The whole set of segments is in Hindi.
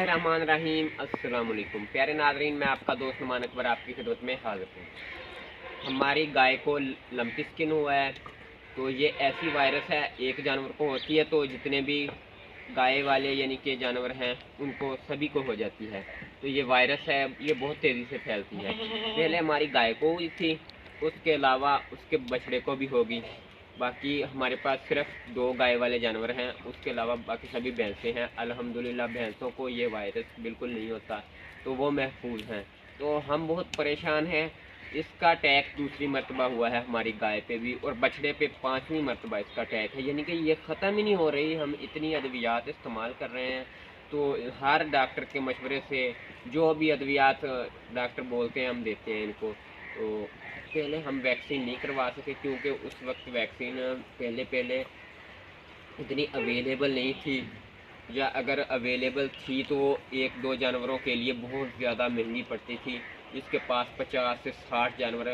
रहमान रहीम अस्सलाम वालेकुम। प्यारे नाज़रीन, मैं आपका दोस्त नुमान अकबर आपकी खिदमत में हाजिर हूँ। हमारी गाय को लंपी स्किन हुआ है। तो ये ऐसी वायरस है, एक जानवर को होती है तो जितने भी गाय वाले यानी कि जानवर हैं उनको सभी को हो जाती है। तो ये वायरस है, ये बहुत तेज़ी से फैलती है। पहले हमारी गाय को हुई थी, उसके अलावा उसके बछड़े को भी होगी। बाकी हमारे पास सिर्फ 2 गाय वाले जानवर हैं, उसके अलावा बाकी सभी भैंसें हैं। अल्हम्दुलिल्लाह भैंसों को ये वायरस बिल्कुल नहीं होता, तो वो महफूज हैं। तो हम बहुत परेशान हैं। इसका अटैक दूसरी मरतबा हुआ है हमारी गाय पे भी, और बछड़े पे 5वीं मरतबा इसका अटैक है। यानी कि ये ख़त्म ही नहीं हो रही। हम इतनी अद्वियात इस्तेमाल कर रहे हैं, तो हर डॉक्टर के मशवरे से जो भी अद्वियात डॉक्टर बोलते हैं हम देते हैं इनको। तो पहले हम वैक्सीन नहीं करवा सके क्योंकि उस वक्त वैक्सीन पहले इतनी अवेलेबल नहीं थी, या अगर अवेलेबल थी तो 1-2 जानवरों के लिए बहुत ज़्यादा महंगी पड़ती थी। जिसके पास 50 से 60 जानवर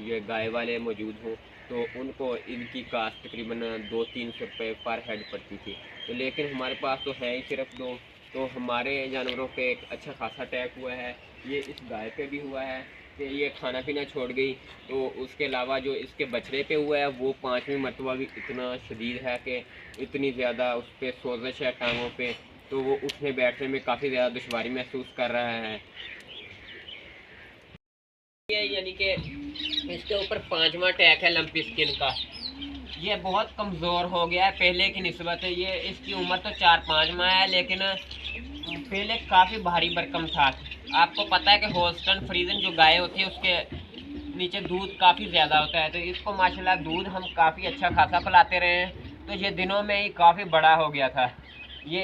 ये गाय वाले मौजूद हों तो उनको इनकी कास्ट तकरीबन 200-300 रुपये पर हेड पड़ती थी। तो लेकिन हमारे पास तो है ही सिर्फ 2, तो हमारे जानवरों पे एक अच्छा खासा अटैक हुआ है। ये इस गाय पे भी हुआ है कि ये खाना पीना छोड़ गई। तो उसके अलावा जो इसके बछड़े पे हुआ है वो 5वीं मरतबा भी इतना शदीद है कि इतनी ज़्यादा उस पर सोजिश है टांगों पे, तो वो उठने बैठने में काफ़ी ज़्यादा दुश्वारी महसूस कर रहा है। ये यानी कि इसके ऊपर 5वां अटैक है लंपी स्किन का। ये बहुत कमज़ोर हो गया है पहले की निस्बत। ये इसकी उम्र तो 4-5 माह है, लेकिन पहले काफ़ी भारी भरकम था। आपको पता है कि होल्स्टन फ्रीजन जो गाय होती है उसके नीचे दूध काफ़ी ज़्यादा होता है, तो इसको माशाल्लाह दूध हम काफ़ी अच्छा खासा पिलाते रहे हैं। तो ये दिनों में ही काफ़ी बड़ा हो गया था। ये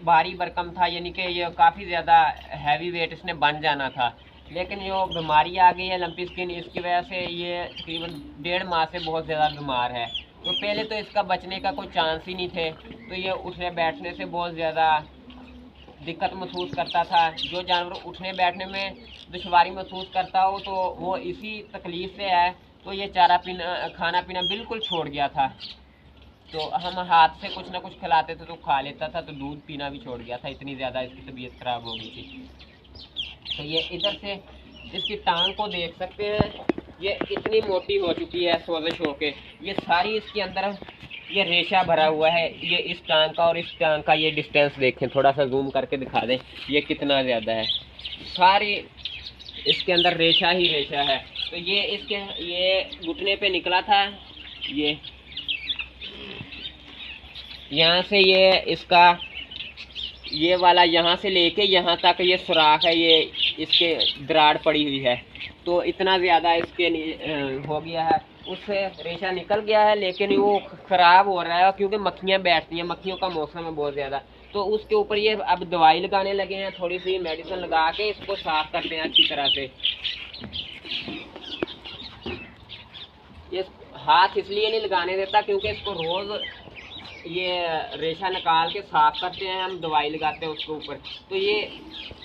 भारी भरकम था, यानी कि ये काफ़ी ज़्यादा हैवी वेट इसने बन जाना था। लेकिन जो बीमारी आ गई है लंपी स्किन, इसकी वजह से ये तकरीबन 1.5 माह से बहुत ज़्यादा बीमार है। तो पहले तो इसका बचने का कोई चांस ही नहीं थे, तो ये उठने बैठने से बहुत ज़्यादा दिक्कत महसूस करता था। जो जानवर उठने बैठने में दुश्वारी महसूस करता हो तो वो इसी तकलीफ़ से है। तो ये चारा पीना खाना पीना बिल्कुल छोड़ गया था। तो हम हाथ से कुछ ना कुछ खिलाते थे तो खा लेता था, तो दूध पीना भी छोड़ गया था, इतनी ज़्यादा इसकी तबीयत ख़राब हो गई थी। तो ये इधर से इसकी टांग को देख सकते हैं, ये इतनी मोटी हो चुकी है सोजिश होके। ये सारी इसके अंदर ये रेशा भरा हुआ है। ये इस टांग का और इस टांग का ये डिस्टेंस देखें, थोड़ा सा जूम करके दिखा दें ये कितना ज़्यादा है। सारी इसके अंदर रेशा ही रेशा है। तो ये इसके ये घुटने पे निकला था। ये यहाँ से ये इसका ये वाला यहाँ से लेके यहाँ तक ये सुराख है, ये इसके दराड़ पड़ी हुई है। तो इतना ज़्यादा इसके हो गया है, उससे रेशा निकल गया है, लेकिन वो ख़राब हो रहा है क्योंकि मक्खियाँ बैठती हैं। मक्खियों का मौसम है बहुत ज़्यादा, तो उसके ऊपर ये अब दवाई लगाने लगे हैं। थोड़ी सी मेडिसिन लगा के इसको साफ़ करते हैं अच्छी तरह से। ये हाथ इसलिए नहीं लगाने देता क्योंकि इसको रोज़ ये रेशा निकाल के साफ़ करते हैं, हम दवाई लगाते हैं उसके ऊपर, तो ये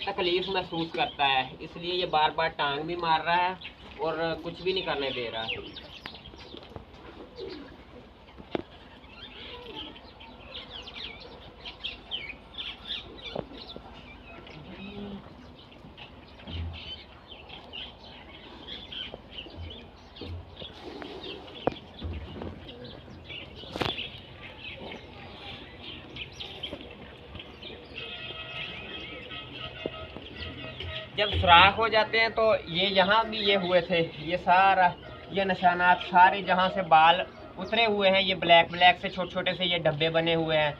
तकलीफ़ महसूस करता है, इसलिए ये बार बार टांग भी मार रहा है और कुछ भी नहीं करने दे रहा है। जब सुराख हो जाते हैं तो ये यहाँ भी ये हुए थे, ये सारा ये निशानात सारे जहाँ से बाल उतरे हुए हैं, ये ब्लैक ब्लैक से छोटे छोटे से ये डब्बे बने हुए हैं।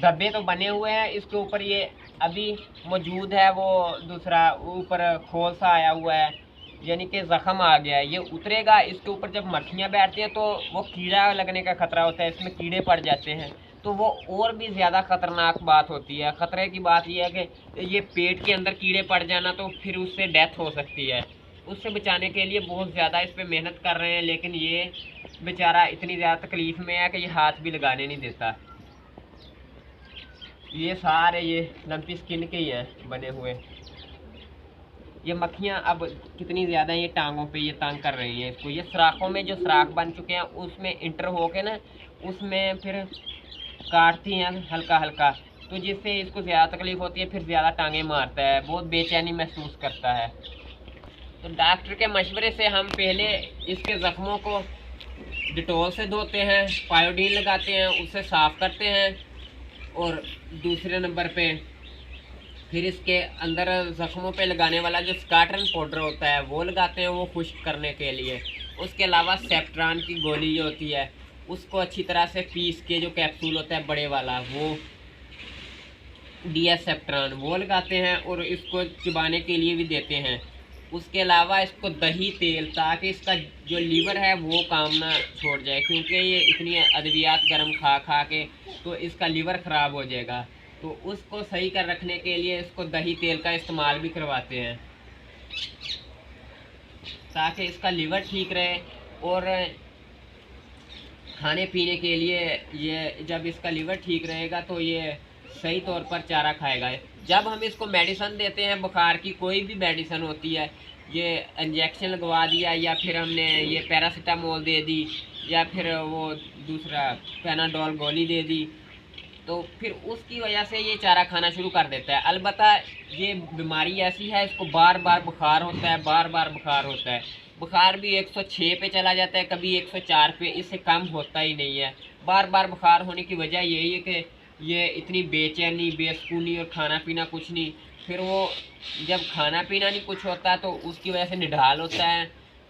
धब्बे तो बने हुए हैं, इसके ऊपर ये अभी मौजूद है वो दूसरा ऊपर खोल सा आया हुआ है, यानी कि ज़ख़म आ गया है। ये उतरेगा, इसके ऊपर जब मक्खियाँ बैठती हैं तो वो कीड़ा लगने का ख़तरा होता है, इसमें कीड़े पड़ जाते हैं, तो वो और भी ज़्यादा ख़तरनाक बात होती है। ख़तरे की बात यह है कि ये पेट के अंदर कीड़े पड़ जाना, तो फिर उससे डेथ हो सकती है। उससे बचाने के लिए बहुत ज़्यादा इस पर मेहनत कर रहे हैं, लेकिन ये बेचारा इतनी ज़्यादा तकलीफ़ में है कि ये हाथ भी लगाने नहीं देता। ये सारे ये लंपी स्किन के ही हैं बने हुए। ये मक्खियाँ अब कितनी ज़्यादा ये टांगों पे ये तंग कर रही हैं इसको। ये सुराखों में जो सुराख बन चुके हैं उसमें इंटर होके ना, उसमें फिर काटती हैं हल्का हल्का, तो जिससे इसको ज़्यादा तकलीफ़ होती है, फिर ज़्यादा टांगे मारता है, बहुत बेचैनी महसूस करता है। तो डॉक्टर के मशवरे से हम पहले इसके ज़ख्मों को डिटॉल से धोते हैं, पायोडीन लगाते हैं, उससे साफ़ करते हैं, और दूसरे नंबर पे फिर इसके अंदर ज़ख्मों पे लगाने वाला जो स्काटरन पाउडर होता है वो लगाते हैं, वो खुश्क करने के लिए। उसके अलावा सेफ्ट्रान की गोली जो होती है उसको अच्छी तरह से पीस के, जो कैप्सूल होता है बड़े वाला, वो DS सेफ्ट्रान वो लगाते हैं और इसको चबाने के लिए भी देते हैं। उसके अलावा इसको दही तेल, ताकि इसका जो लीवर है वो काम ना छोड़ जाए, क्योंकि ये इतनी अद्वियात गर्म खा खा के तो इसका लीवर ख़राब हो जाएगा। तो उसको सही कर रखने के लिए इसको दही तेल का इस्तेमाल भी करवाते हैं, ताकि इसका लीवर ठीक रहे। और खाने पीने के लिए ये, जब इसका लीवर ठीक रहेगा तो ये सही तौर पर चारा खाएगा। जब हम इसको मेडिसिन देते हैं, बुखार की कोई भी मेडिसिन होती है, ये इंजेक्शन लगवा दिया या फिर हमने ये पैरासीटामोल दे दी या फिर वो दूसरा पैनाडोल गोली दे दी, तो फिर उसकी वजह से ये चारा खाना शुरू कर देता है। अलबत्ता ये बीमारी ऐसी है, इसको बार बार बुखार होता है, बार बार बुखार होता है। बुखार भी 106 पे चला जाता है, कभी 104 पे, इससे कम होता ही नहीं है। बार बार बुखार होने की वजह यही है कि ये इतनी बेचैनी, बेसुकूनी और खाना पीना कुछ नहीं। फिर वो जब खाना पीना नहीं कुछ होता तो उसकी वजह से निढाल होता है,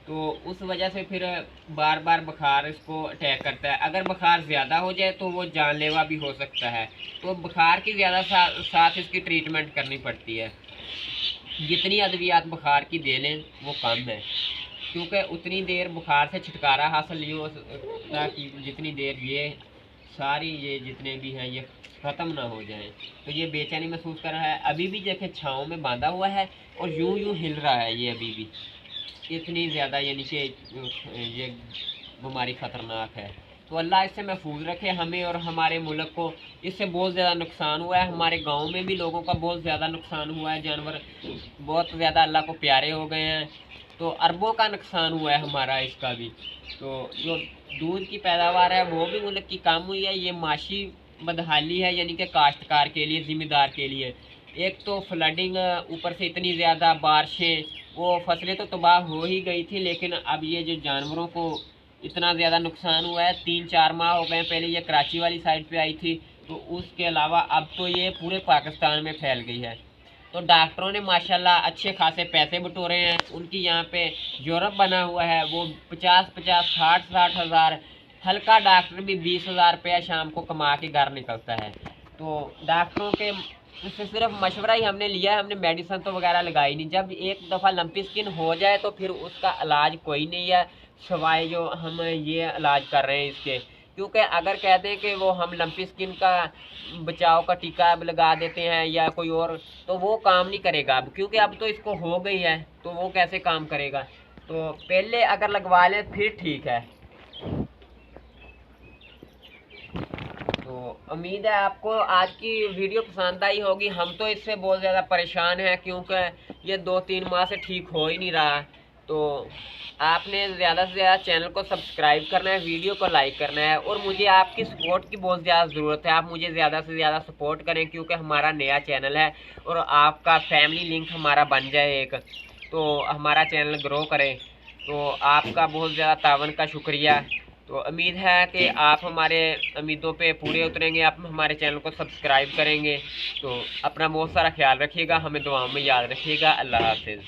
तो उस वजह से फिर बार बार बुखार इसको अटैक करता है। अगर बुखार ज़्यादा हो जाए तो वो जानलेवा भी हो सकता है। तो बुखार की ज़्यादा साथ इसकी ट्रीटमेंट करनी पड़ती है। जितनी अद्वियात बुखार की दे लें वो कम है, क्योंकि उतनी देर बुखार से छुटकारा हासिल नहीं हो सकता कि जितनी देर ये सारी ये जितने भी हैं ये ख़त्म ना हो जाएं। तो ये बेचैनी महसूस कर रहा है, अभी भी देखे छाँव में बांधा हुआ है और यूं यूं हिल रहा है ये अभी भी। इतनी ज़्यादा यानी कि ये बीमारी ख़तरनाक है। तो अल्लाह इससे महफूज रखे हमें और हमारे मुल्क को। इससे बहुत ज़्यादा नुकसान हुआ है, हमारे गांव में भी लोगों का बहुत ज़्यादा नुकसान हुआ है, जानवर बहुत ज़्यादा अल्लाह को प्यारे हो गए हैं। तो अरबों का नुकसान हुआ है हमारा इसका भी। तो जो दूध की पैदावार है वो भी मुल्क की कम हुई है। ये माशी बदहाली है, यानी कि काश्तकार के लिए, ज़िम्मेदार के लिए। एक तो फ्लडिंग, ऊपर से इतनी ज़्यादा बारिशें, वो फसलें तो तबाह हो ही गई थी, लेकिन अब ये जो जानवरों को इतना ज़्यादा नुकसान हुआ है। 3-4 माह हो गए, पहले ये कराची वाली साइड पे आई थी, तो उसके अलावा अब तो ये पूरे पाकिस्तान में फैल गई है। तो डॉक्टरों ने माशाल्लाह अच्छे खासे पैसे बटोरे हैं। उनकी यहाँ पे यूरोप बना हुआ है, वो 50-50, 60-60 हज़ार, हल्का डॉक्टर भी 20,000 रुपया शाम को कमा के घर निकलता है। तो डॉक्टरों के उससे सिर्फ मशवरा ही हमने लिया है, हमने मेडिसिन तो वगैरह लगाई नहीं। जब एक दफ़ा लंपी स्किन हो जाए तो फिर उसका इलाज कोई नहीं है सिवाय जो हम ये इलाज कर रहे हैं इसके। क्योंकि अगर कह दें कि वो हम लंपी स्किन का बचाव का टीका अब लगा देते हैं या कोई और, तो वो काम नहीं करेगा अब, क्योंकि अब तो इसको हो गई है, तो वो कैसे काम करेगा। तो पहले अगर लगवा लें फिर ठीक है। तो उम्मीद है आपको आज की वीडियो पसंद आई होगी। हम तो इससे बहुत ज़्यादा परेशान हैं, क्योंकि ये 2-3 माह से ठीक हो ही नहीं रहा। तो आपने ज़्यादा से ज़्यादा चैनल को सब्सक्राइब करना है, वीडियो को लाइक करना है, और मुझे आपकी सपोर्ट की बहुत ज़्यादा ज़रूरत है। आप मुझे ज़्यादा से ज़्यादा सपोर्ट करें, क्योंकि हमारा नया चैनल है और आपका फैमिली लिंक हमारा बन जाए एक, तो हमारा चैनल ग्रो करे। तो आपका बहुत ज़्यादा तावन का शुक्रिया। तो उम्मीद है कि आप हमारे उम्मीदों पे पूरे उतरेंगे, आप हमारे चैनल को सब्सक्राइब करेंगे। तो अपना बहुत सारा ख्याल रखिएगा, हमें दुआओं में याद रखिएगा। अल्लाह हाफिज़।